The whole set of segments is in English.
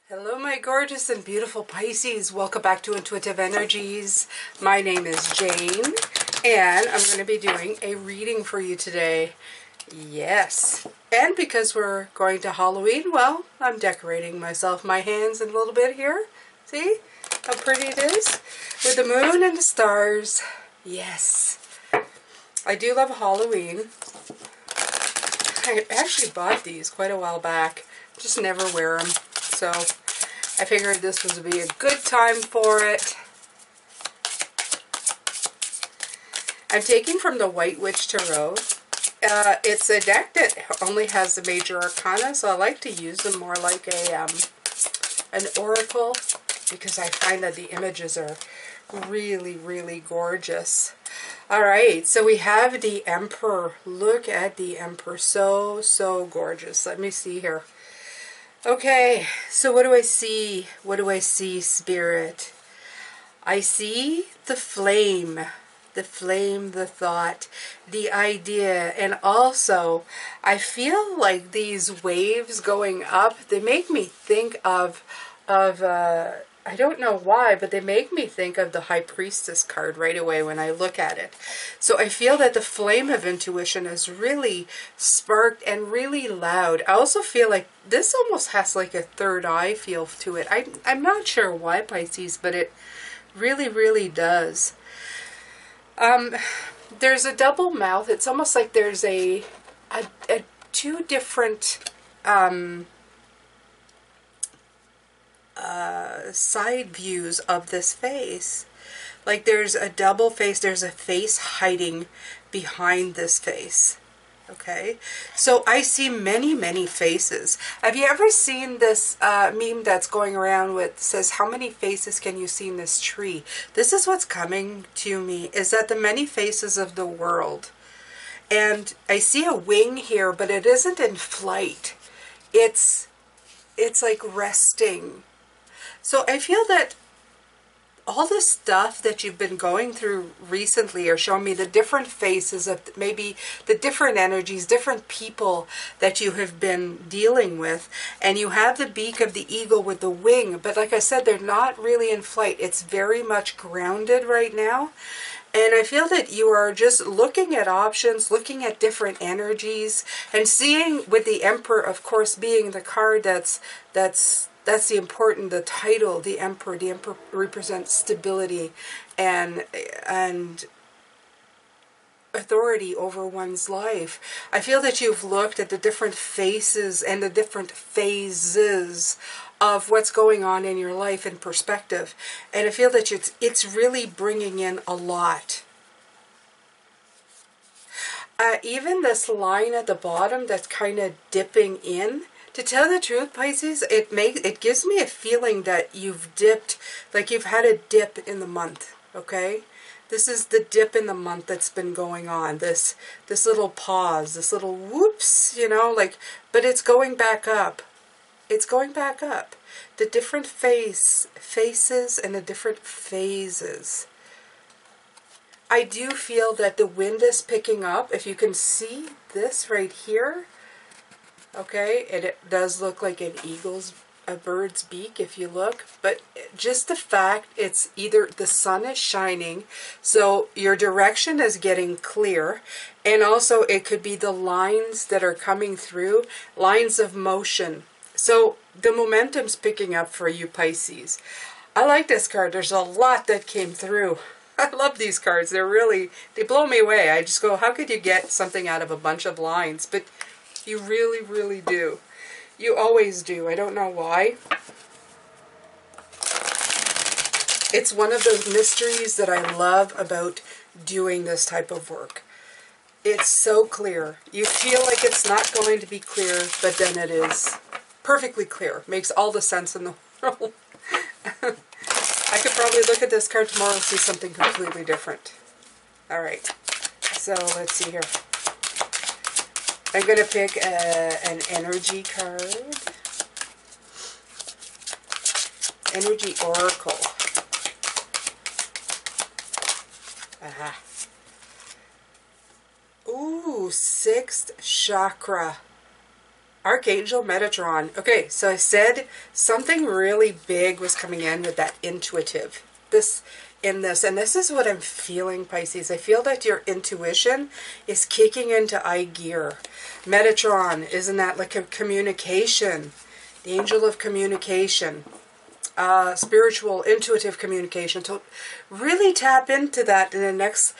Hello my gorgeous and beautiful Pisces. Welcome back to Intuitive Energies. My name is Jane and I'm going to be doing a reading for you today. Yes. And because we're going to Halloween, well, I'm decorating myself, my hands in a little bit here. See how pretty it is? With the moon and the stars. Yes. I do love Halloween. I actually bought these quite a while back. Just never wear them. So I figured this would be a good time for it. I'm taking from the White Witch Tarot. It's a deck that only has the major arcana, so I like to use them more like an oracle because I find that the images are really, really gorgeous. Alright, so we have the Emperor. Look at the Emperor. So, so gorgeous. Let me see here. Okay, so what do I see? What do I see, Spirit? I see the flame, the thought, the idea, and also I feel like these waves going up, they make me think of I don't know why, but they make me think of the High Priestess card right away when I look at it. So I feel that the flame of intuition is really sparked and really loud. I also feel like this almost has like a third eye feel to it. I'm not sure why, Pisces, but it really, really does. There's a double mouth. It's almost like there's a two different side views of this face. Like there's a double face, there's a face hiding behind this face. Okay, so I see many, many faces. Have you ever seen this meme that's going around with, says, how many faces can you see in this tree? This is what's coming to me, is that the many faces of the world. And I see a wing here, but it isn't in flight. It's like resting. So I feel that all the stuff that you've been going through recently are showing me the different faces of maybe the different energies, different people that you have been dealing with. And you have the beak of the eagle with the wing. But like I said, they're not really in flight. It's very much grounded right now. And I feel that you are just looking at options, looking at different energies, and seeing with the Emperor, of course, being the card that's the important, the title, the Emperor. The Emperor represents stability and authority over one's life. I feel that you've looked at the different faces and the different phases of what's going on in your life in perspective. And I feel that it's really bringing in a lot. Even this line at the bottom that's kind of dipping in, to tell the truth, Pisces, it gives me a feeling that you've dipped, like you've had a dip in the month, okay? This is the dip in the month that's been going on, this little pause, this little whoops, you know, like, but it's going back up. It's going back up. The different faces and the different phases. I do feel that the wind is picking up. If you can see this right here, okay, and it does look like a bird's beak if you look, but just the fact it's either the sun is shining, so your direction is getting clear, and also it could be the lines that are coming through, lines of motion. So the momentum's picking up for you, Pisces. I like this card. There's a lot that came through. I love these cards. They blow me away. I just go, how could you get something out of a bunch of lines? But you really, really do. You always do. I don't know why. It's one of those mysteries that I love about doing this type of work. It's so clear. You feel like it's not going to be clear, but then it is perfectly clear. Makes all the sense in the world. I could probably look at this card tomorrow and see something completely different. Alright. So, let's see here. I'm going to pick an energy card. Energy Oracle. Aha. Ooh, 6th chakra. Archangel Metatron. Okay, so I said something really big was coming in with that intuitive. And this is what I'm feeling, Pisces. I feel that your intuition is kicking into high gear. Metatron, isn't that like a communication? The angel of communication. Spiritual, intuitive communication. So really tap into that in the next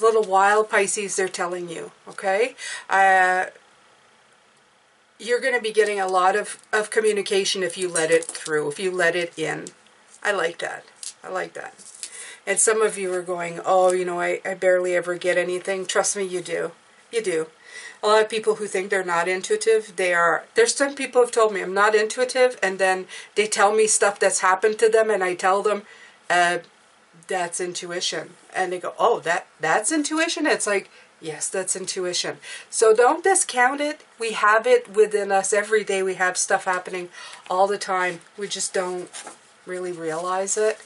little while, Pisces, they're telling you, okay? You're going to be getting a lot of communication if you let it through, if you let it in. I like that. I like that. And some of you are going, oh, you know, I barely ever get anything. Trust me, you do. You do. A lot of people who think they're not intuitive, they are. There's some people who have told me I'm not intuitive, and then they tell me stuff that's happened to them, and I tell them, that's intuition. And they go, oh, that's intuition? It's like, yes, that's intuition. So don't discount it. We have it within us every day. We have stuff happening all the time. We just don't really realize it.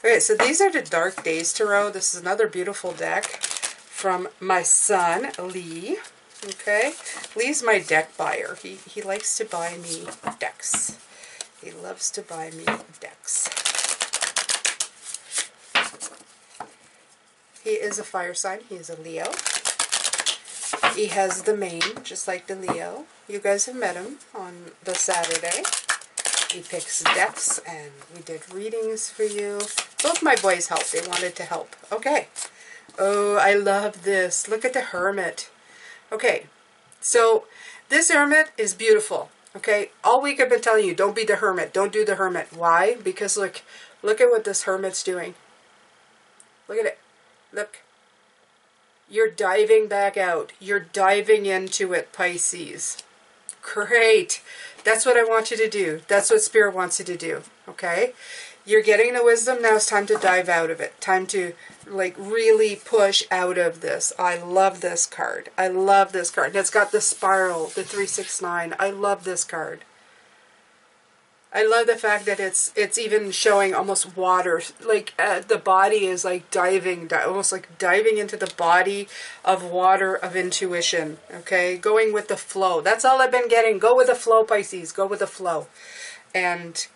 Okay, so these are the Dark Days Tarot. This is another beautiful deck from my son, Lee. Okay, Lee's my deck buyer. He likes to buy me decks. He loves to buy me decks. He is a fire sign. He is a Leo. He has the mane, just like the Leo. You guys have met him on the Saturday. He picks decks, and we did readings for you. Both my boys helped. They wanted to help. Okay. Oh, I love this. Look at the Hermit. Okay, so this Hermit is beautiful. Okay, all week I've been telling you, don't be the Hermit. Don't do the Hermit. Why? Because look at what this Hermit's doing. Look at it. Look. You're diving back out. You're diving into it, Pisces. Great. That's what I want you to do. That's what Spirit wants you to do. Okay? You're getting the wisdom. Now it's time to dive out of it. Time to, like, really push out of this. I love this card. I love this card. And it's got the spiral, the 369. I love this card. I love the fact that it's even showing almost water. Like, the body is, like, almost like diving into the body of water of intuition. Okay? Going with the flow. That's all I've been getting. Go with the flow, Pisces. Go with the flow. And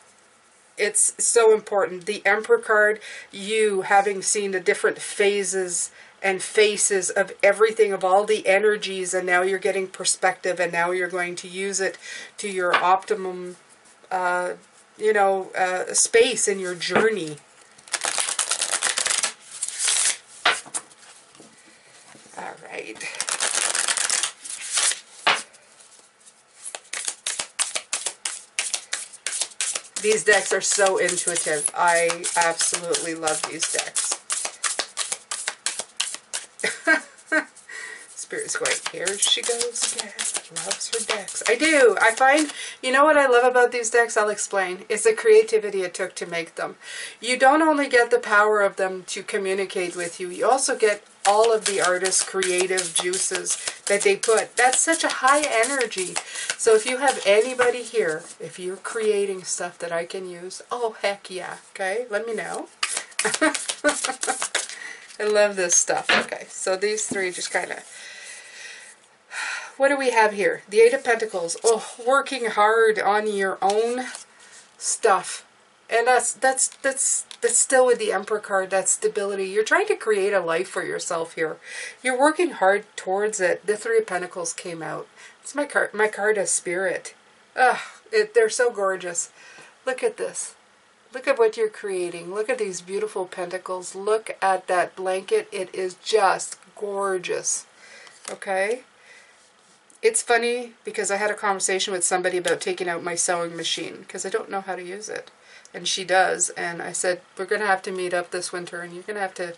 it's so important. The Emperor card, you having seen the different phases and faces of everything, of all the energies, and now you're getting perspective, and now you're going to use it to your optimum space in your journey. All right. These decks are so intuitive. I absolutely love these decks. Spirit's going, here she goes again. Loves her decks. I do. I find, you know what I love about these decks? I'll explain. It's the creativity it took to make them. You don't only get the power of them to communicate with you, you also get all of the artist's creative juices that they put. That's such a high energy. So if you have anybody here, if you're creating stuff that I can use, oh, heck yeah. Okay, let me know. I love this stuff. Okay, so these three just kind of... What do we have here? The Eight of Pentacles. Oh, working hard on your own stuff. And that's still with the Emperor card, that stability. You're trying to create a life for yourself here. You're working hard towards it. The Three of Pentacles came out. It's my card of Spirit. They're so gorgeous. Look at this. Look at what you're creating. Look at these beautiful pentacles. Look at that blanket. It is just gorgeous. Okay? It's funny because I had a conversation with somebody about taking out my sewing machine because I don't know how to use it. And she does. And I said, we're going to have to meet up this winter and you're going to have to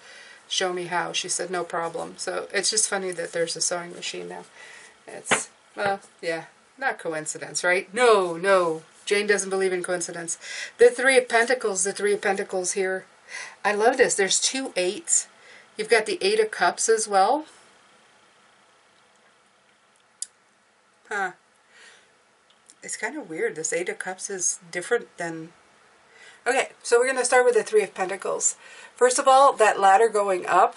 show me how. She said, no problem. So it's just funny that there's a sewing machine now. It's, well, yeah, not coincidence, right? No. Jane doesn't believe in coincidence. The Three of Pentacles here. I love this. There's 2 8s. You've got the 8 of Cups as well. Huh. It's kind of weird. This 8 of Cups is different than... Okay, so we're going to start with the Three of Pentacles. First of all, that ladder going up,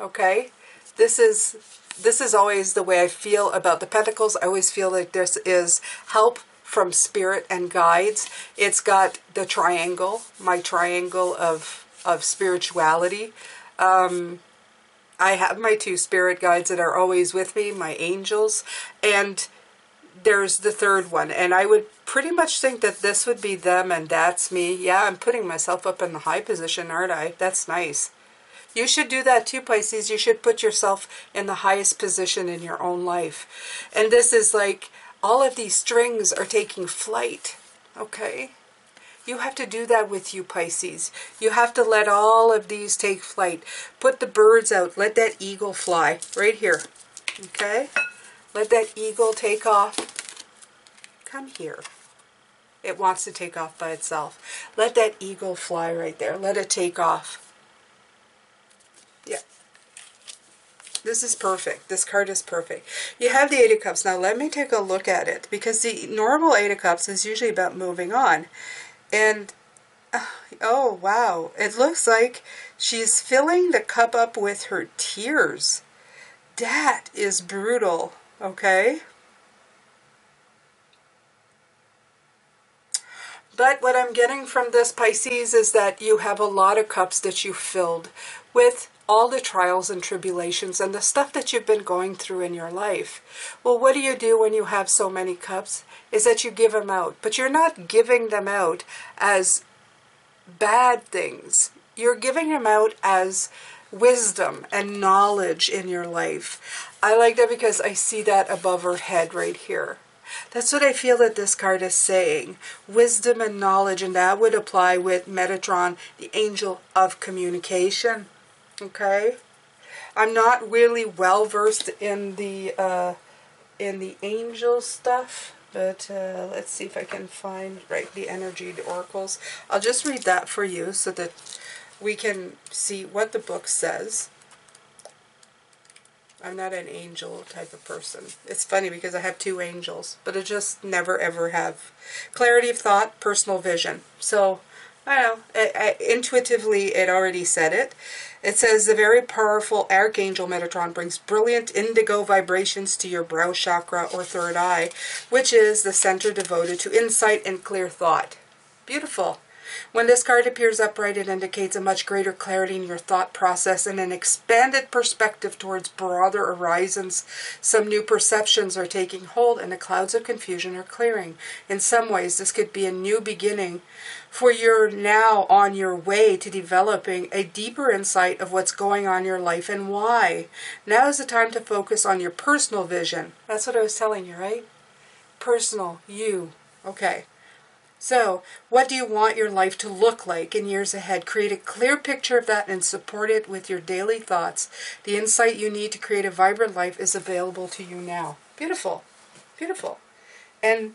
okay? This is this is always the way I feel about the Pentacles. I always feel like this is help from spirit and guides. It's got the triangle, my triangle of spirituality. I have my two spirit guides that are always with me, my angels, and there's the third one. And I would pretty much think that this would be them and that's me. Yeah, I'm putting myself up in the high position, aren't I? That's nice. You should do that too, Pisces. You should put yourself in the highest position in your own life. And this is like all of these strings are taking flight, okay? You have to do that with you, Pisces. You have to let all of these take flight. Put the birds out. Let that eagle fly right here, okay? Let that eagle take off. Come here. It wants to take off by itself. Let that eagle fly right there. Let it take off. Yeah. This is perfect. This card is perfect. You have the Eight of Cups. Now let me take a look at it, because the normal Eight of Cups is usually about moving on. And, oh wow, it looks like she's filling the cup up with her tears. That is brutal, okay? But what I'm getting from this, Pisces, is that you have a lot of cups that you filled with all the trials and tribulations and the stuff that you've been going through in your life. Well, what do you do when you have so many cups? Is that you give them out. But you're not giving them out as bad things. You're giving them out as wisdom and knowledge in your life. I like that because I see that above her head right here. That's what I feel that this card is saying. Wisdom and knowledge, and that would apply with Metatron, the angel of communication. Okay? I'm not really well versed in the angel stuff, but let's see if I can find the energy, the oracles. I'll just read that for you so that we can see what the book says. I'm not an angel type of person. It's funny because I have two angels, but I just never ever have clarity of thought, personal vision. So, I don't know, intuitively it already said it. It says, the very powerful Archangel Metatron brings brilliant indigo vibrations to your brow chakra or third eye, which is the center devoted to insight and clear thought. Beautiful. When this card appears upright, it indicates a much greater clarity in your thought process and an expanded perspective towards broader horizons. Some new perceptions are taking hold and the clouds of confusion are clearing. In some ways, this could be a new beginning, for you're now on your way to developing a deeper insight of what's going on in your life and why. Now is the time to focus on your personal vision. That's what I was telling you, right? Personal, you. Okay. So, what do you want your life to look like in years ahead? Create a clear picture of that and support it with your daily thoughts. The insight you need to create a vibrant life is available to you now. Beautiful. Beautiful. And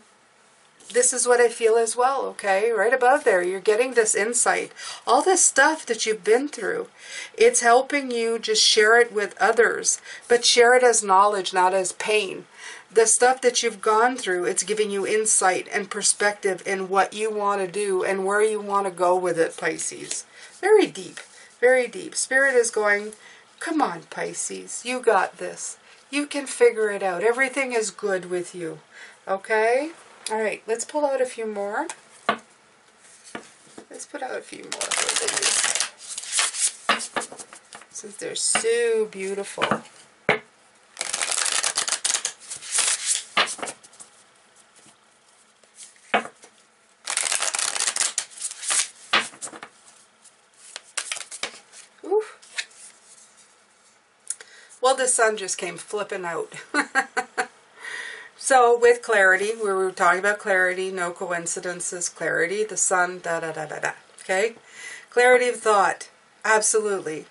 this is what I feel as well, okay? Right above there, you're getting this insight. All this stuff that you've been through, it's helping you just share it with others, but share it as knowledge, not as pain. The stuff that you've gone through, it's giving you insight and perspective in what you want to do and where you want to go with it, Pisces. Very deep, very deep. Spirit is going, come on, Pisces, you got this. You can figure it out. Everything is good with you, okay? All right, let's pull out a few more. Let's put out a few more for these, since they're so beautiful. Well, the sun just came flipping out. So, with clarity, we were talking about clarity, no coincidences, clarity, the sun, da-da-da-da-da, okay? Clarity of thought, absolutely.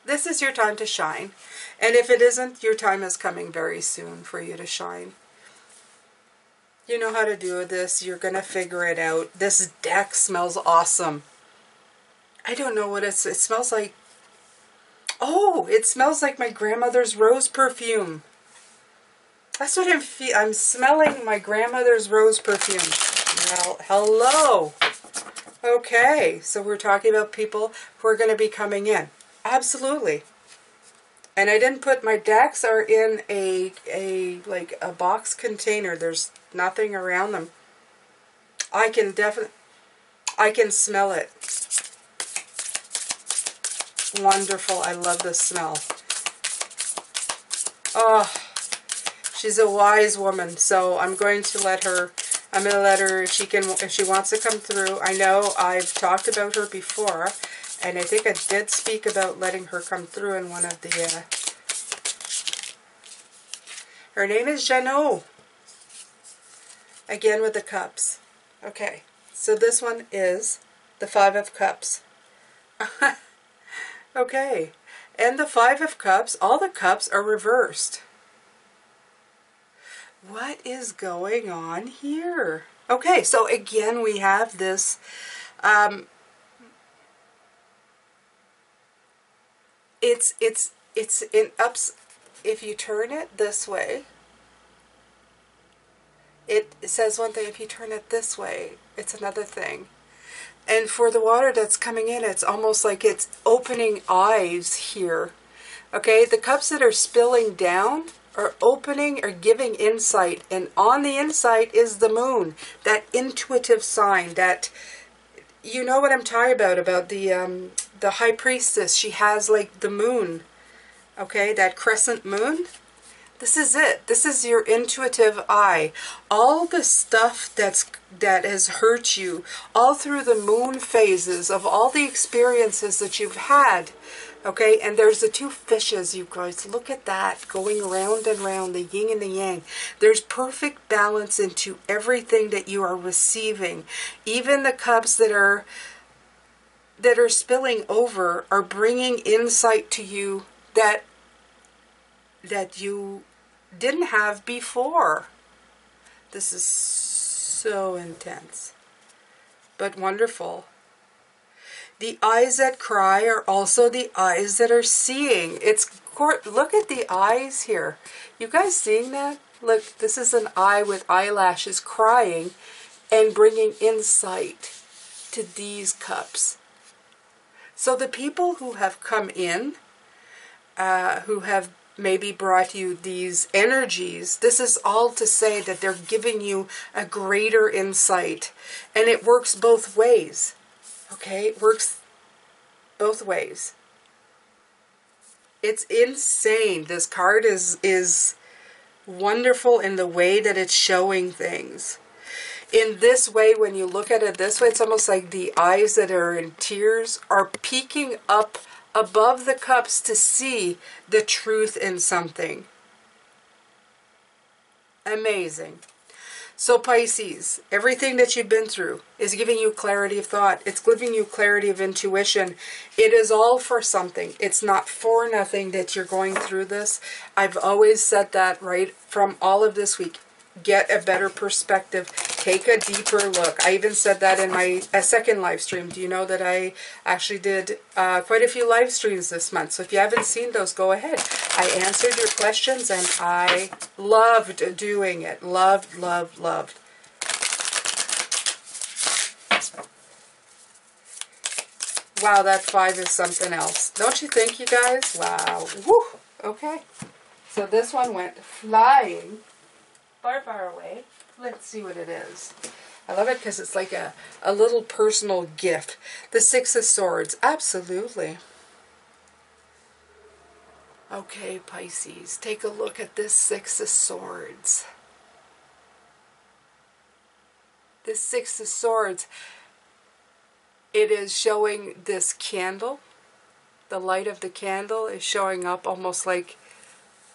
This is your time to shine. And if it isn't, your time is coming very soon for you to shine. You know how to do this. You're going to figure it out. This deck smells awesome. I don't know what it smells like. Oh, it smells like my grandmother's rose perfume. That's what I'm smelling, my grandmother's rose perfume. Well, hello. Okay, so we're talking about people who are going to be coming in. Absolutely. And I didn't put, my decks are in like a box container. There's nothing around them. I can smell it. Wonderful. I love the smell. Oh, she's a wise woman. So I'm going to let her, if she wants to come through. I know I've talked about her before, and I think I did speak about letting her come through in one of the, her name is Jeannot. Again with the cups. Okay, so this one is the Five of Cups. Okay, and the Five of Cups, all the cups are reversed. What is going on here? Okay, so again we have this, it's in ups. If you turn it this way, it says one thing. If you turn it this way, it's another thing. And for the water that's coming in, it's almost like it's opening eyes here. Okay, the cups that are spilling down are opening or giving insight. And on the inside is the moon, that intuitive sign that, you know what I'm talking about the high priestess. She has like the moon, okay, that crescent moon. This is it. This is your intuitive eye. All the stuff that has hurt you, all through the moon phases of all the experiences that you've had. Okay, and there's the two fishes, you guys. Look at that, going round and round, the yin and the yang. There's perfect balance into everything that you are receiving. Even the cups that are spilling over are bringing insight to you that you didn't have before. This is so intense, but wonderful. The eyes that cry are also the eyes that are seeing. Look at the eyes here. You guys seeing that? Look, this is an eye with eyelashes crying and bringing insight to these cups. So the people who have come in, who have maybe brought you these energies, this is all to say that they're giving you a greater insight. And it works both ways. Okay, it works both ways. It's insane. This card is wonderful in the way that it's showing things. In this way, when you look at it this way, it's almost like the eyes that are in tears are peeking up above the cups to see the truth in something. Amazing. So Pisces, everything that you've been through is giving you clarity of thought. It's giving you clarity of intuition. It is all for something. It's not for nothing that you're going through this. I've always said that right from all of this week. Get a better perspective. Take a deeper look. I even said that in my second live stream. Do you know that I actually did quite a few live streams this month? So if you haven't seen those, go ahead. I answered your questions and I loved doing it. Loved, loved, loved. Wow, that 5 is something else. Don't you think, you guys? Wow. Woo. Okay. So this one went flying far, far away. Let's see what it is. I love it because it's like a little personal gift. The 6 of Swords. Absolutely. Okay, Pisces. Take a look at this 6 of Swords. This 6 of Swords. It is showing this candle. The light of the candle is showing up almost like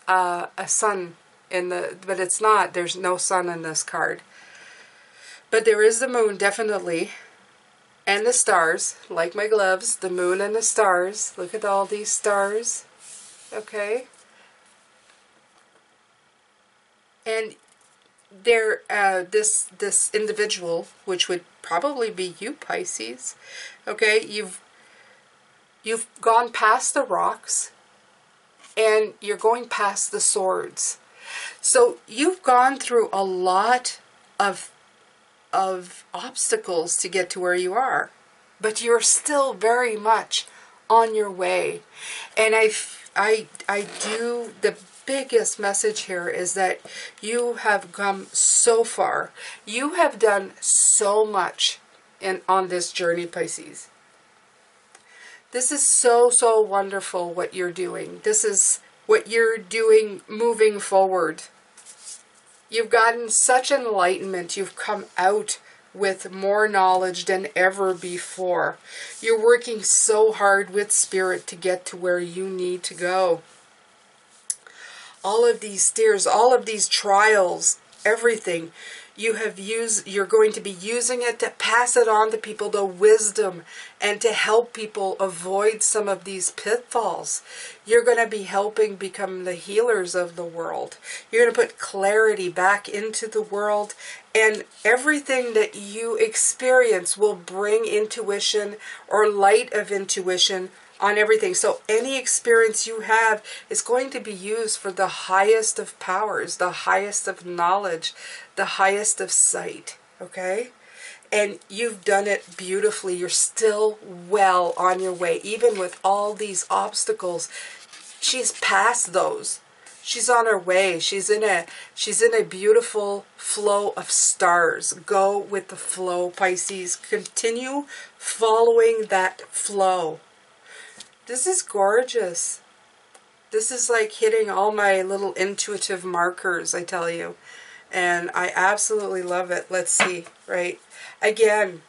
a sun. But it's not. There's no sun in this card. But there is the moon, definitely. And the stars, like my gloves, the moon and the stars. Look at all these stars. Okay. And there, this individual, which would probably be you, Pisces. Okay, you've gone past the rocks, and you're going past the swords. So you've gone through a lot of obstacles to get to where you are, but you're still very much on your way. And I do, the biggest message here is that you have come so far. You have done so much on this journey, Pisces. This is so, so wonderful what you're doing. This is what you're doing moving forward. You've gotten such enlightenment. You've come out with more knowledge than ever before. You're working so hard with Spirit to get to where you need to go. All of these stairs, all of these trials, everything, you're going to be using it to pass it on to people, the wisdom, and to help people avoid some of these pitfalls. You're going to be helping become the healers of the world. You're going to put clarity back into the world, and everything that you experience will bring intuition or light of intuition on everything. So any experience you have is going to be used for the highest of powers, the highest of knowledge, the highest of sight, okay? And you've done it beautifully. You're still well on your way. Even with all these obstacles, she's past those. She's on her way. She's in a beautiful flow of stars. Go with the flow, Pisces. Continue following that flow. This is gorgeous. This is like hitting all my little intuitive markers, I tell you. And I absolutely love it. Let's see, right? Again,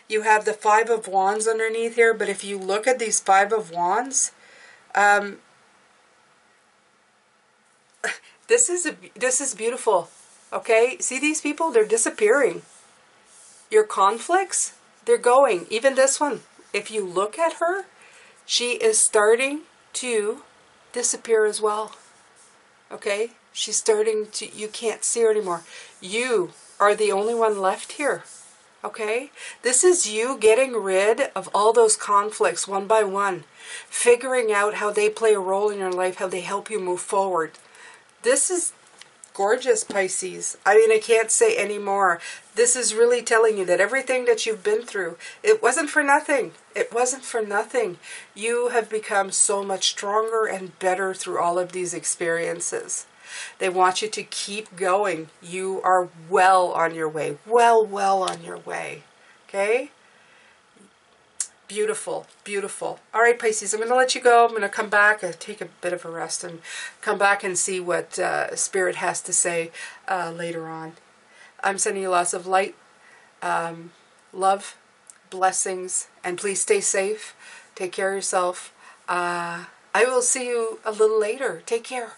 you have the Five of Wands underneath here, but if you look at these Five of Wands, this is beautiful, okay? See these people? They're disappearing. Your conflicts, they're going. Even this one. If you look at her, she is starting to disappear as well. Okay? She's starting to, you can't see her anymore. You are the only one left here. Okay? This is you getting rid of all those conflicts one by one. Figuring out how they play a role in your life, how they help you move forward. This is gorgeous, Pisces. I mean, I can't say any more. This is really telling you that everything that you've been through, it wasn't for nothing. It wasn't for nothing. You have become so much stronger and better through all of these experiences. They want you to keep going. You are well on your way. Well on your way. Okay? Beautiful, beautiful. All right, Pisces, I'm going to let you go. I'm going to come back, take a bit of a rest, and come back and see what Spirit has to say later on. I'm sending you lots of light, love, blessings, and please stay safe. Take care of yourself. I will see you a little later. Take care.